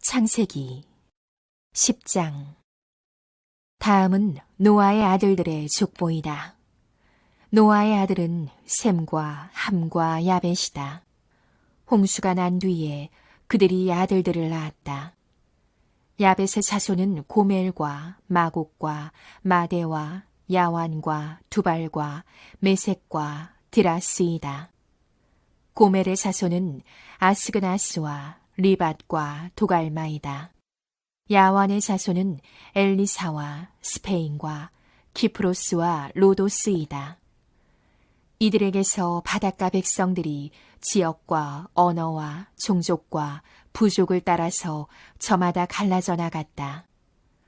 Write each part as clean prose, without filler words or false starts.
창세기 10장. 다음은 노아의 아들들의 족보이다. 노아의 아들은 셈과 함과 야벳이다. 홍수가 난 뒤에 그들이 아들들을 낳았다. 야벳의 자손은 고멜과 마곡과 마대와 야완과 두발과 메색과 드라스이다. 고멜의 자손은 아스그나스와 리밧과 도갈마이다. 야완의 자손은 엘리사와 스페인과 키프로스와 로도스이다. 이들에게서 바닷가 백성들이 지역과 언어와 종족과 부족을 따라서 저마다 갈라져 나갔다.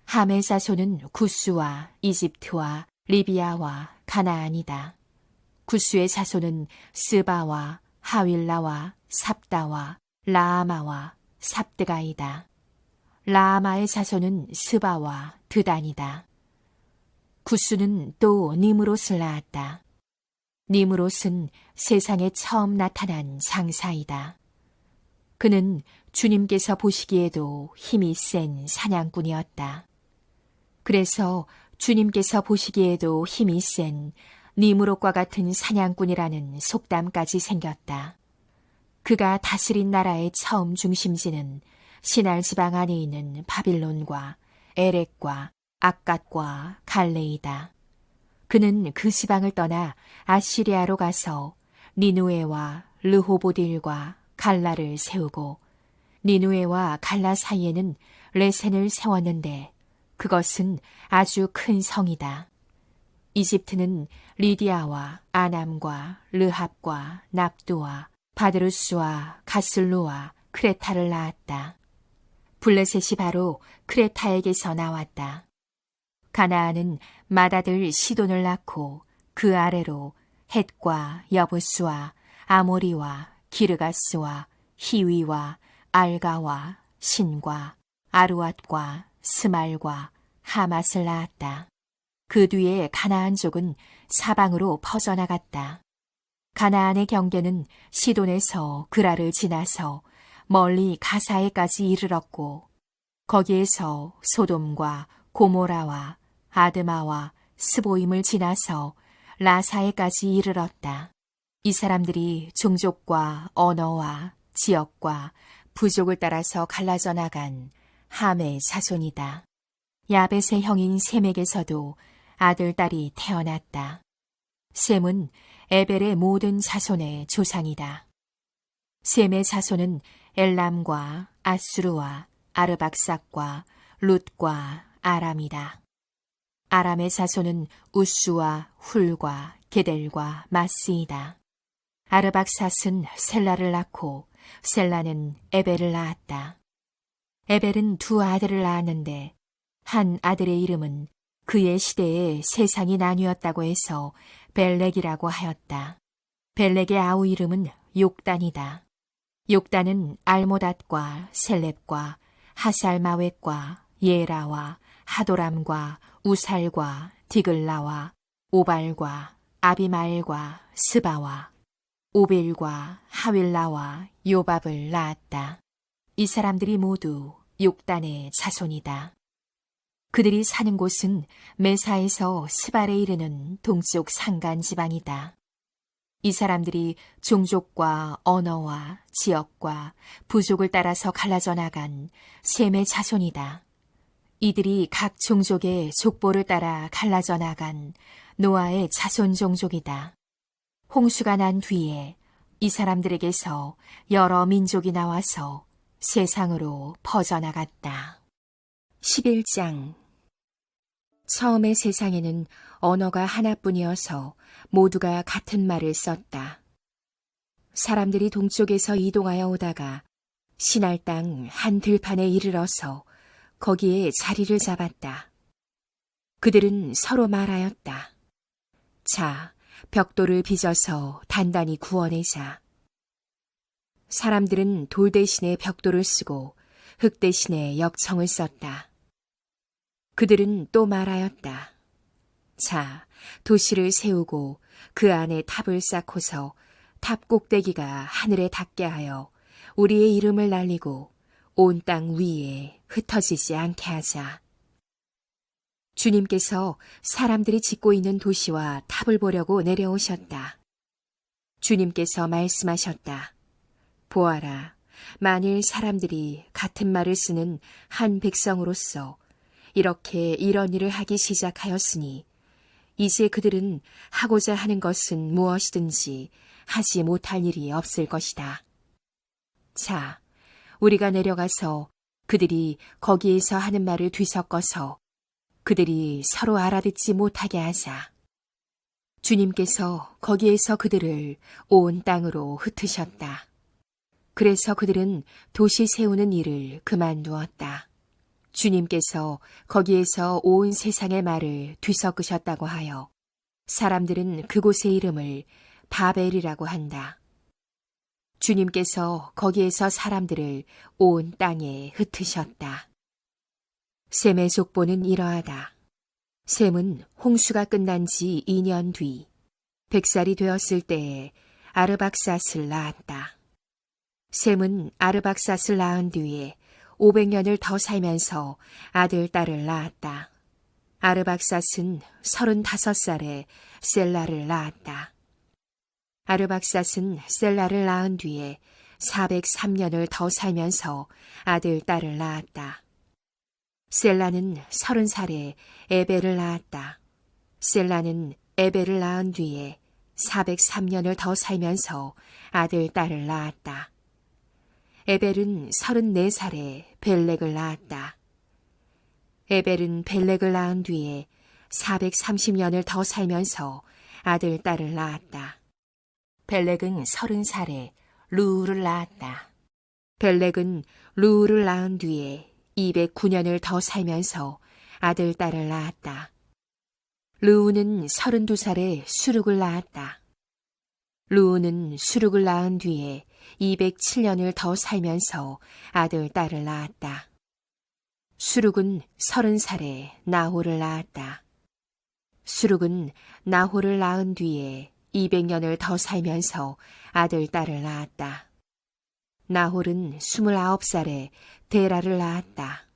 함의 자손은 구스와 이집트와 리비아와 가나안이다. 구스의 자손은 스바와 하윌라와 삽다와 라아마와 삽드가이다. 라아마의 자손은 스바와 드단이다. 구스는 또 니므롯을 낳았다. 니므롯은 세상에 처음 나타난 장사이다. 그는 주님께서 보시기에도 힘이 센 사냥꾼이었다. 그래서 주님께서 보시기에도 힘이 센 니므롯과 같은 사냥꾼이라는 속담까지 생겼다. 그가 다스린 나라의 처음 중심지는 시날 지방 안에 있는 바빌론과 에렉과 악갓과 갈레이다. 그는 그 지방을 떠나 아시리아로 가서 니누에와 르호보딜과 갈라를 세우고 니누에와 갈라 사이에는 레센을 세웠는데 그것은 아주 큰 성이다. 이집트는 리디아와 아남과 르합과 납두와 바드루스와 가슬루와 크레타를 낳았다. 블레셋이 바로 크레타에게서 나왔다. 가나안은 맏아들 시돈을 낳고 그 아래로 헷과 여부스와 아모리와 기르가스와 히위와 알가와 신과 아루앗과 스말과 하맛을 낳았다. 그 뒤에 가나안족은 사방으로 퍼져나갔다. 가나안의 경계는 시돈에서 그라를 지나서 멀리 가사에까지 이르렀고 거기에서 소돔과 고모라와 아드마와 스보임을 지나서 라사에까지 이르렀다. 이 사람들이 종족과 언어와 지역과 부족을 따라서 갈라져 나간 함의 자손이다. 야벳의 형인 셈에게서도 아들, 딸이 태어났다. 셈은 에벨의 모든 자손의 조상이다. 셈의 자손은 엘람과 아수르와 아르박삭과 룻과 아람이다. 아람의 자손은 우스와 훌과 게델과 마스이다. 아르박삭은 셀라를 낳고 셀라는 에벨을 낳았다. 에벨은 두 아들을 낳았는데 한 아들의 이름은 그의 시대에 세상이 나뉘었다고 해서 벨렉이라고 하였다. 벨렉의 아우 이름은 욕단이다. 욕단은 알모닷과 셀렙과 하살마웻과 예라와 하도람과 우살과 디글라와 오발과 아비마엘과 스바와 오빌과 하윌라와 요밥을 낳았다. 이 사람들이 모두 욕단의 자손이다. 그들이 사는 곳은 메사에서 스발에 이르는 동쪽 산간 지방이다. 이 사람들이 종족과 언어와 지역과 부족을 따라서 갈라져 나간 셈의 자손이다. 이들이 각 종족의 족보를 따라 갈라져 나간 노아의 자손 종족이다. 홍수가 난 뒤에 이 사람들에게서 여러 민족이 나와서 세상으로 퍼져나갔다. 11장. 처음의 세상에는 언어가 하나뿐이어서 모두가 같은 말을 썼다. 사람들이 동쪽에서 이동하여 오다가 시날 땅 한 들판에 이르러서 거기에 자리를 잡았다. 그들은 서로 말하였다. 자, 벽돌을 빚어서 단단히 구워내자. 사람들은 돌 대신에 벽돌을 쓰고 흙 대신에 역청을 썼다. 그들은 또 말하였다. 자, 도시를 세우고 그 안에 탑을 쌓고서 탑 꼭대기가 하늘에 닿게 하여 우리의 이름을 날리고 온 땅 위에 흩어지지 않게 하자. 주님께서 사람들이 짓고 있는 도시와 탑을 보려고 내려오셨다. 주님께서 말씀하셨다. 보아라, 만일 사람들이 같은 말을 쓰는 한 백성으로서 이렇게 이런 일을 하기 시작하였으니 이제 그들은 하고자 하는 것은 무엇이든지 하지 못할 일이 없을 것이다. 자, 우리가 내려가서 그들이 거기에서 하는 말을 뒤섞어서 그들이 서로 알아듣지 못하게 하자. 주님께서 거기에서 그들을 온 땅으로 흩으셨다. 그래서 그들은 도시 세우는 일을 그만두었다. 주님께서 거기에서 온 세상의 말을 뒤섞으셨다고 하여 사람들은 그곳의 이름을 바벨이라고 한다. 주님께서 거기에서 사람들을 온 땅에 흩으셨다. 셈의 족보는 이러하다. 셈은 홍수가 끝난 지 2년 뒤 100살이 되었을 때에 아르박삿을 낳았다. 셈은 아르박삿을 낳은 뒤에 500년을 더 살면서 아들, 딸을 낳았다. 아르박삿은 35살에 셀라를 낳았다. 아르박삿은 셀라를 낳은 뒤에 403년을 더 살면서 아들, 딸을 낳았다. 셀라는 30살에 에벨을 낳았다. 셀라는 에벨을 낳은 뒤에 403년을 더 살면서 아들, 딸을 낳았다. 에벨은 34살에 벨렉을 낳았다. 에벨은 벨렉을 낳은 뒤에 430년을 더 살면서 아들, 딸을 낳았다. 벨렉은 30살에 루우를 낳았다. 벨렉은 루우를 낳은 뒤에 209년을 더 살면서 아들, 딸을 낳았다. 루우는 32살에 수룩을 낳았다. 루우는 수룩을 낳은 뒤에 207년을 더 살면서 아들, 딸을 낳았다. 수룩은 30살에 나홀을 낳았다. 수룩은 나홀을 낳은 뒤에 200년을 더 살면서 아들, 딸을 낳았다. 나홀은 29살에 데라를 낳았다.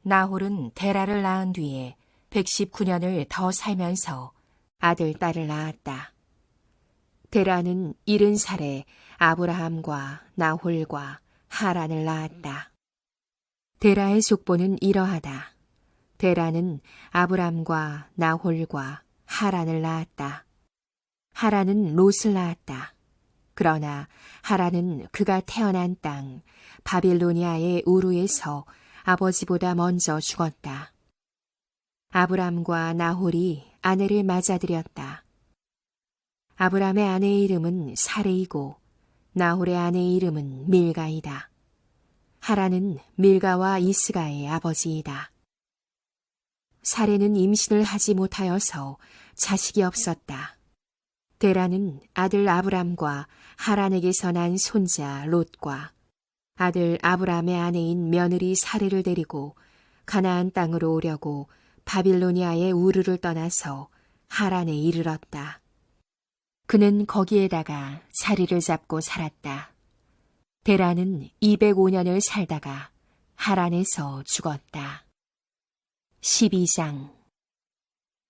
나홀은 데라를 낳은 뒤에 119년을 더 살면서 아들, 딸을 낳았다. 데라는 70살에 아브라함과 나홀과 하란을 낳았다. 데라의 족보는 이러하다. 데라는 아브람과 나홀과 하란을 낳았다. 하란은 롯을 낳았다. 그러나 하란은 그가 태어난 땅 바빌로니아의 우루에서 아버지보다 먼저 죽었다. 아브람과 나홀이 아내를 맞아들였다. 아브람의 아내의 이름은 사레이고 나홀의 아내의 이름은 밀가이다. 하란은 밀가와 이스가의 아버지이다. 사레는 임신을 하지 못하여서 자식이 없었다. 데라는 아들 아브람과 하란에게서 난 손자 롯과 아들 아브람의 아내인 며느리 사레를 데리고 가나안 땅으로 오려고 바빌로니아의 우르를 떠나서 하란에 이르렀다. 그는 거기에다가 자리를 잡고 살았다. 데라는 205년을 살다가 하란에서 죽었다. 12장.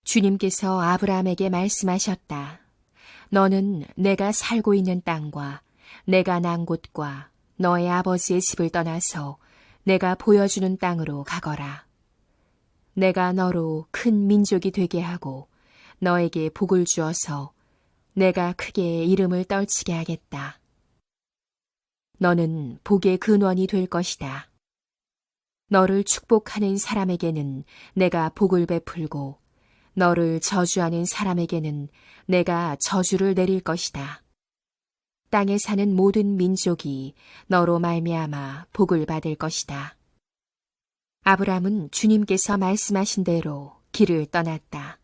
주님께서 아브라함에게 말씀하셨다. 너는 내가 살고 있는 땅과 내가 난 곳과 너의 아버지의 집을 떠나서 내가 보여주는 땅으로 가거라. 내가 너로 큰 민족이 되게 하고 너에게 복을 주어서 내가 크게 이름을 떨치게 하겠다. 너는 복의 근원이 될 것이다. 너를 축복하는 사람에게는 내가 복을 베풀고 너를 저주하는 사람에게는 내가 저주를 내릴 것이다. 땅에 사는 모든 민족이 너로 말미암아 복을 받을 것이다. 아브람은 주님께서 말씀하신 대로 길을 떠났다.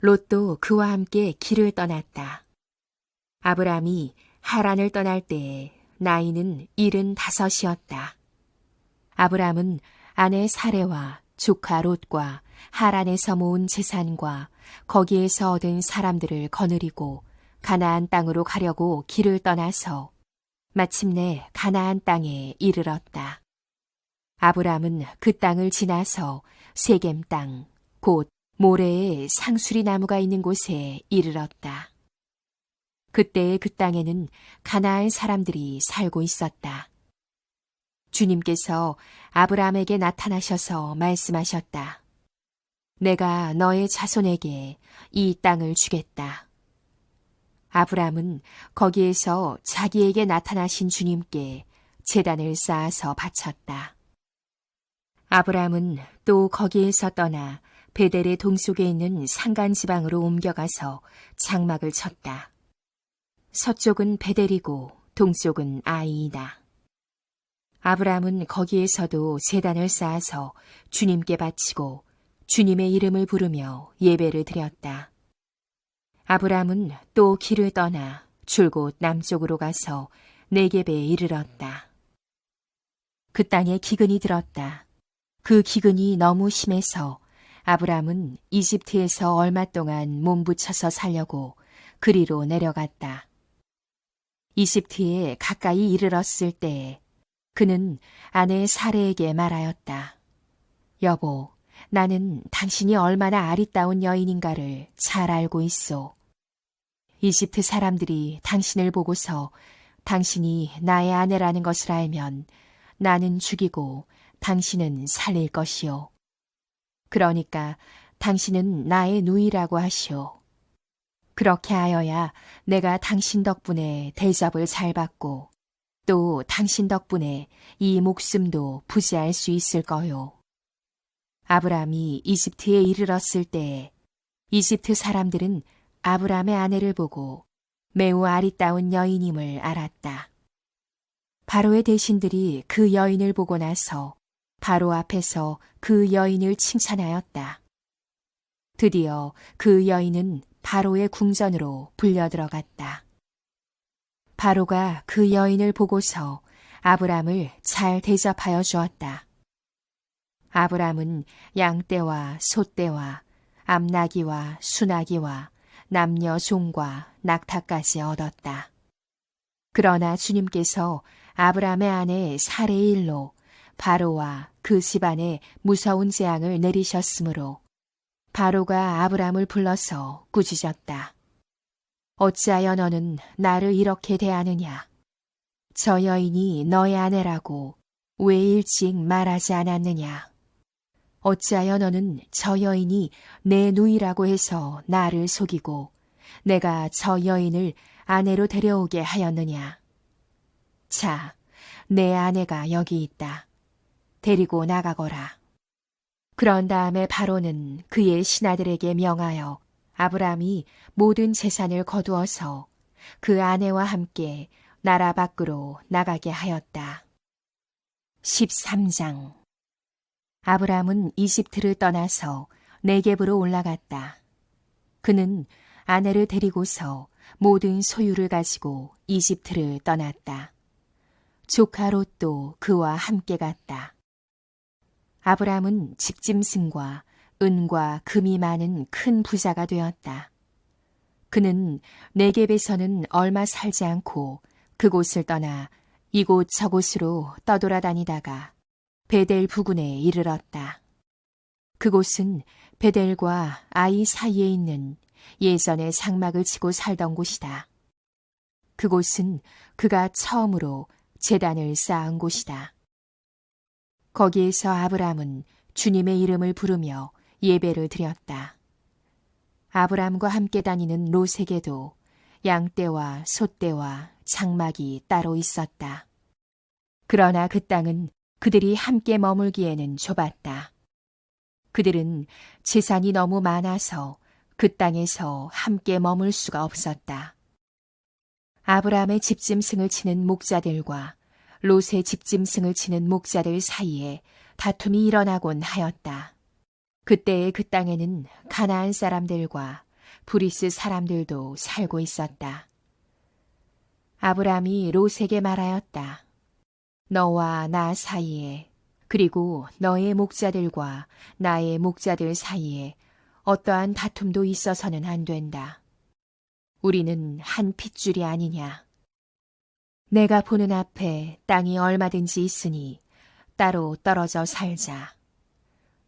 롯도 그와 함께 길을 떠났다. 아브람이 하란을 떠날 때에 나이는 75이었다. 아브람은 아내 사레와 조카 롯과 하란에서 모은 재산과 거기에서 얻은 사람들을 거느리고 가나안 땅으로 가려고 길을 떠나서 마침내 가나안 땅에 이르렀다. 아브람은 그 땅을 지나서 세겜 땅, 곧 모레에 상수리 나무가 있는 곳에 이르렀다. 그때의 그 땅에는 가나안 사람들이 살고 있었다. 주님께서 아브람에게 나타나셔서 말씀하셨다. 내가 너의 자손에게 이 땅을 주겠다. 아브람은 거기에서 자기에게 나타나신 주님께 제단을 쌓아서 바쳤다. 아브람은 또 거기에서 떠나 베델의 동쪽에 있는 산간 지방으로 옮겨가서 장막을 쳤다. 서쪽은 베델이고 동쪽은 아이이다. 아브람은 거기에서도 제단을 쌓아서 주님께 바치고 주님의 이름을 부르며 예배를 드렸다. 아브람은 또 길을 떠나 줄곧 남쪽으로 가서 네겝에 이르렀다. 그 땅에 기근이 들었다. 그 기근이 너무 심해서 아브람은 이집트에서 얼마 동안 몸부쳐서 살려고 그리로 내려갔다. 이집트에 가까이 이르렀을 때에 그는 아내 사레에게 말하였다. 여보, 나는 당신이 얼마나 아리따운 여인인가를 잘 알고 있소. 이집트 사람들이 당신을 보고서 당신이 나의 아내라는 것을 알면 나는 죽이고 당신은 살릴 것이요. 그러니까 당신은 나의 누이라고 하시오. 그렇게 하여야 내가 당신 덕분에 대접을 잘 받고 또 당신 덕분에 이 목숨도 부지할 수 있을 거요. 아브람이 이집트에 이르렀을 때에 이집트 사람들은 아브람의 아내를 보고 매우 아리따운 여인임을 알았다. 바로의 대신들이 그 여인을 보고 나서 바로 앞에서 그 여인을 칭찬하였다. 드디어 그 여인은 바로의 궁전으로 불려 들어갔다. 바로가 그 여인을 보고서 아브람을 잘 대접하여 주었다. 아브람은 양떼와 소떼와 암나기와 수나기와 남녀 종과 낙타까지 얻었다. 그러나 주님께서 아브람의 아내 사레의 일로 바로와 그 집안에 무서운 재앙을 내리셨으므로 바로가 아브람을 불러서 꾸짖었다. 어찌하여 너는 나를 이렇게 대하느냐? 저 여인이 너의 아내라고 왜 일찍 말하지 않았느냐? 어찌하여 너는 저 여인이 내 누이라고 해서 나를 속이고 내가 저 여인을 아내로 데려오게 하였느냐? 자, 내 아내가 여기 있다. 데리고 나가거라. 그런 다음에 바로는 그의 신하들에게 명하여 아브람이 모든 재산을 거두어서 그 아내와 함께 나라 밖으로 나가게 하였다. 13장. 아브람은 이집트를 떠나서 네겝으로 올라갔다. 그는 아내를 데리고서 모든 소유를 가지고 이집트를 떠났다. 조카 롯도 그와 함께 갔다. 아브람은 집짐승과 은과 금이 많은 큰 부자가 되었다. 그는 네겝에서는 얼마 살지 않고 그곳을 떠나 이곳 저곳으로 떠돌아다니다가 베델 부근에 이르렀다. 그곳은 베델과 아이 사이에 있는 예전에 장막을 치고 살던 곳이다. 그곳은 그가 처음으로 제단을 쌓은 곳이다. 거기에서 아브람은 주님의 이름을 부르며 예배를 드렸다. 아브람과 함께 다니는 롯에게도 양떼와 소떼와 장막이 따로 있었다. 그러나 그 땅은 그들이 함께 머물기에는 좁았다. 그들은 재산이 너무 많아서 그 땅에서 함께 머물 수가 없었다. 아브람의 집짐승을 치는 목자들과 롯의 집짐승을 치는 목자들 사이에 다툼이 일어나곤 하였다. 그때의 그 땅에는 가나안 사람들과 브리스 사람들도 살고 있었다. 아브람이 롯에게 말하였다. 너와 나 사이에 그리고 너의 목자들과 나의 목자들 사이에 어떠한 다툼도 있어서는 안 된다. 우리는 한 핏줄이 아니냐. 내가 보는 앞에 땅이 얼마든지 있으니 따로 떨어져 살자.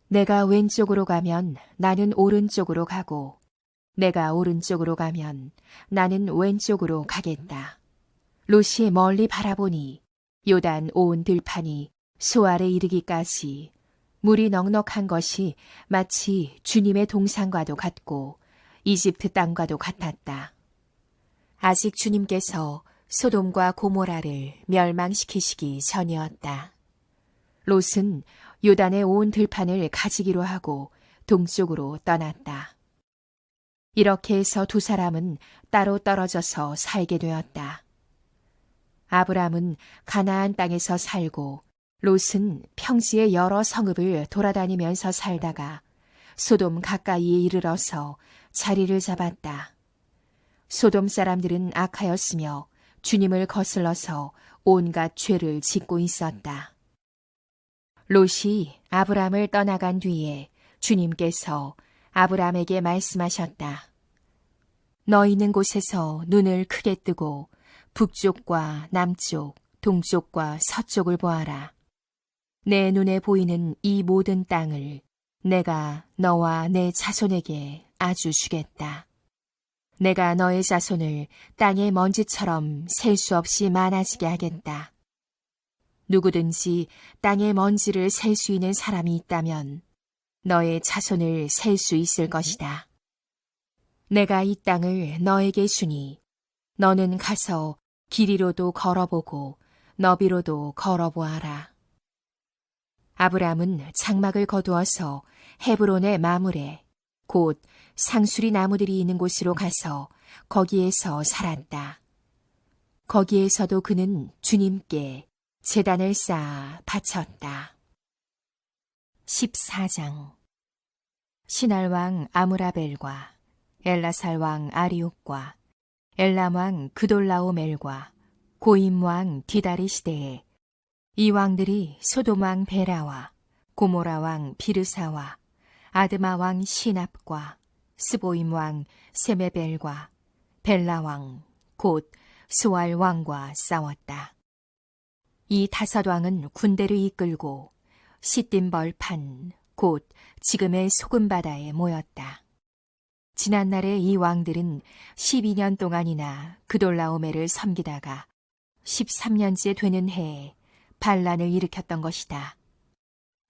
내가 왼쪽으로 가면 나는 오른쪽으로 가고 내가 오른쪽으로 가면 나는 왼쪽으로 가겠다. 롯이 멀리 바라보니 요단 온 들판이 소알에 이르기까지 물이 넉넉한 것이 마치 주님의 동산과도 같고 이집트 땅과도 같았다. 아직 주님께서 소돔과 고모라를 멸망시키시기 전이었다. 롯은 요단의 온 들판을 가지기로 하고 동쪽으로 떠났다. 이렇게 해서 두 사람은 따로 떨어져서 살게 되었다. 아브람은 가나안 땅에서 살고 롯은 평지의 여러 성읍을 돌아다니면서 살다가 소돔 가까이에 이르러서 자리를 잡았다. 소돔 사람들은 악하였으며 주님을 거슬러서 온갖 죄를 짓고 있었다. 롯이 아브람을 떠나간 뒤에 주님께서 아브람에게 말씀하셨다. 너 있는 곳에서 눈을 크게 뜨고 북쪽과 남쪽, 동쪽과 서쪽을 보아라. 내 눈에 보이는 이 모든 땅을 내가 너와 내 자손에게 아주 주겠다. 내가 너의 자손을 땅의 먼지처럼 셀 수 없이 많아지게 하겠다. 누구든지 땅의 먼지를 셀 수 있는 사람이 있다면 너의 자손을 셀 수 있을 것이다. 내가 이 땅을 너에게 주니 너는 가서 길이로도 걸어보고 너비로도 걸어보아라. 아브람은 장막을 거두어서 헤브론의 마물에 곧 상수리 나무들이 있는 곳으로 가서 거기에서 살았다. 거기에서도 그는 주님께 제단을 쌓아 바쳤다. 14장 시날왕 아므라벨과 엘라살왕 아리옥과 엘람왕 그돌라오멜과 고임왕 디다리 시대에 이 왕들이 소돔왕 베라와 고모라왕 비르사와 아드마왕 시납과 스보임왕 세메벨과 벨라왕 곧 소알왕과 싸웠다. 이 다섯 왕은 군대를 이끌고 시딤 벌판 곧 지금의 소금바다에 모였다. 지난날에 이 왕들은 12년 동안이나 그돌라오멜을 섬기다가 13년째 되는 해에 반란을 일으켰던 것이다.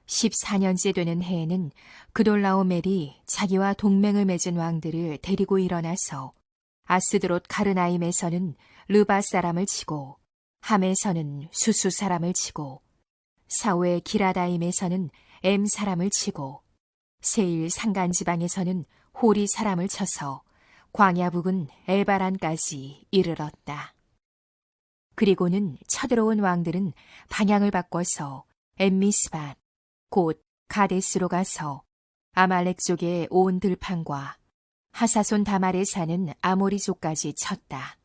14년째 되는 해에는 그돌라오멜이 자기와 동맹을 맺은 왕들을 데리고 일어나서 아스드롯 가르나임에서는 르바 사람을 치고 함에서는 수수 사람을 치고 사웨 기라다임에서는 엠 사람을 치고 세일 산간 지방에서는 호리 사람을 쳐서 광야 부근 에바란까지 이르렀다. 그리고는 쳐들어온 왕들은 방향을 바꿔서 엠미스밭 곧 가데스로 가서 아말렉 쪽의 온 들판과 하사손 다말에 사는 아모리족까지 쳤다.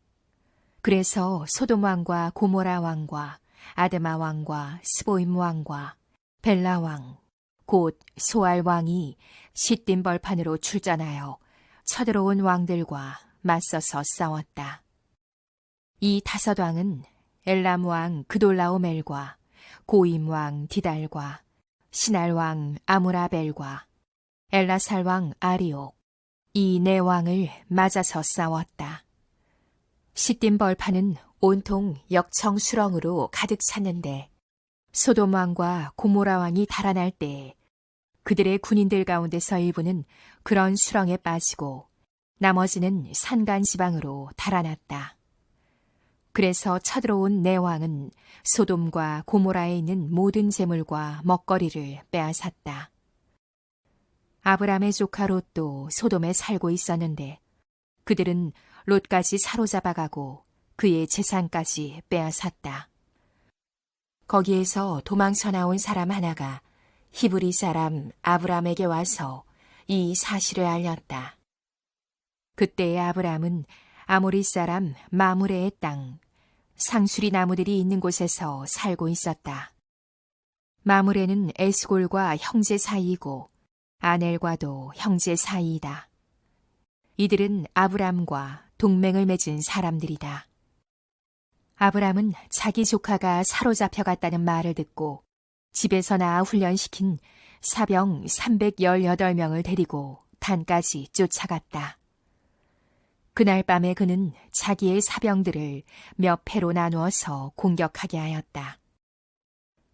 그래서 소돔 왕과 고모라 왕과 아드마 왕과 스보임 왕과 벨라 왕 곧 소알 왕이 시딤 벌판으로 출전하여 쳐들어온 왕들과 맞서서 싸웠다. 이 다섯 왕은 엘람 왕 그돌라오멜과 고임 왕 디달과 시날 왕 아므라벨과 엘라살 왕 아리옥 이 네 왕을 맞아서 싸웠다. 시딤 벌판은 온통 역청 수렁으로 가득 찼는데 소돔 왕과 고모라 왕이 달아날 때에 그들의 군인들 가운데서 일부는 그런 수렁에 빠지고 나머지는 산간 지방으로 달아났다. 그래서 쳐들어온 네 왕은 소돔과 고모라에 있는 모든 재물과 먹거리를 빼앗았다. 아브람의 조카 롯도 소돔에 살고 있었는데 그들은 롯까지 사로잡아가고 그의 재산까지 빼앗았다. 거기에서 도망쳐 나온 사람 하나가 히브리 사람 아브람에게 와서 이 사실을 알렸다. 그때의 아브람은 아모리 사람 마므레의 땅, 상수리 나무들이 있는 곳에서 살고 있었다. 마므레는 에스골과 형제 사이이고 아넬과도 형제 사이이다. 이들은 아브람과 동맹을 맺은 사람들이다. 아브람은 자기 조카가 사로잡혀갔다는 말을 듣고 집에서 나아 훈련시킨 사병 318명을 데리고 단까지 쫓아갔다. 그날 밤에 그는 자기의 사병들을 몇 패로 나누어서 공격하게 하였다.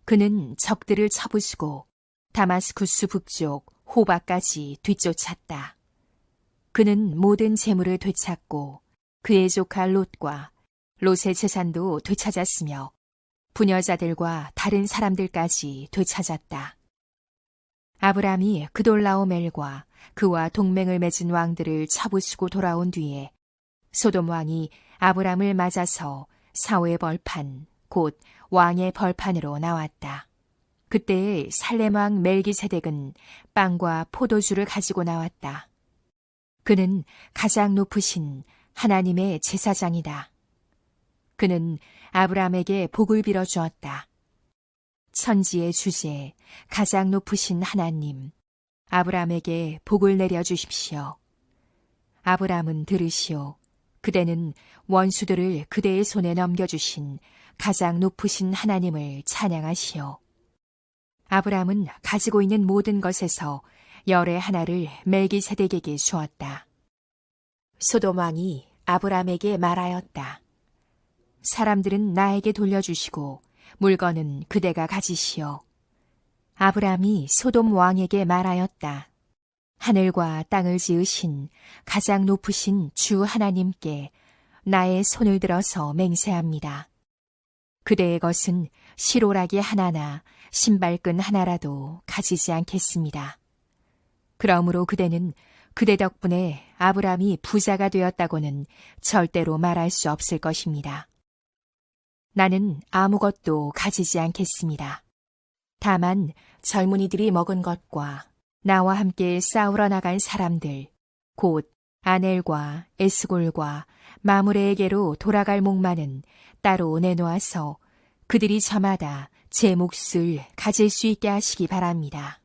그는 적들을 쳐부수고 다마스쿠스 북쪽 호바까지 뒤쫓았다. 그는 모든 재물을 되찾고 그의 조카 롯과 롯의 재산도 되찾았으며 부녀자들과 다른 사람들까지 되찾았다. 아브람이 그돌라오멜과 그와 동맹을 맺은 왕들을 쳐부수고 돌아온 뒤에 소돔 왕이 아브람을 맞아서 사오의 벌판, 곧 왕의 벌판으로 나왔다. 그때 살렘 왕 멜기세덱은 빵과 포도주를 가지고 나왔다. 그는 가장 높으신 하나님의 제사장이다. 그는 아브람에게 복을 빌어 주었다. 천지의 주제, 가장 높으신 하나님, 아브람에게 복을 내려 주십시오. 아브람은 들으시오. 그대는 원수들을 그대의 손에 넘겨주신 가장 높으신 하나님을 찬양하시오. 아브람은 가지고 있는 모든 것에서 열의 하나를 멜기세덱에게 주었다. 소돔 왕이 아브람에게 말하였다. 사람들은 나에게 돌려주시고 물건은 그대가 가지시오. 아브람이 소돔 왕에게 말하였다. 하늘과 땅을 지으신 가장 높으신 주 하나님께 나의 손을 들어서 맹세합니다. 그대의 것은 실오라기 하나나 신발끈 하나라도 가지지 않겠습니다. 그러므로 그대는 그대 덕분에 아브람이 부자가 되었다고는 절대로 말할 수 없을 것입니다. 나는 아무것도 가지지 않겠습니다. 다만 젊은이들이 먹은 것과 나와 함께 싸우러 나간 사람들, 곧 아넬과 에스골과 마므레에게로 돌아갈 목마는 따로 내놓아서 그들이 저마다 제 몫을 가질 수 있게 하시기 바랍니다.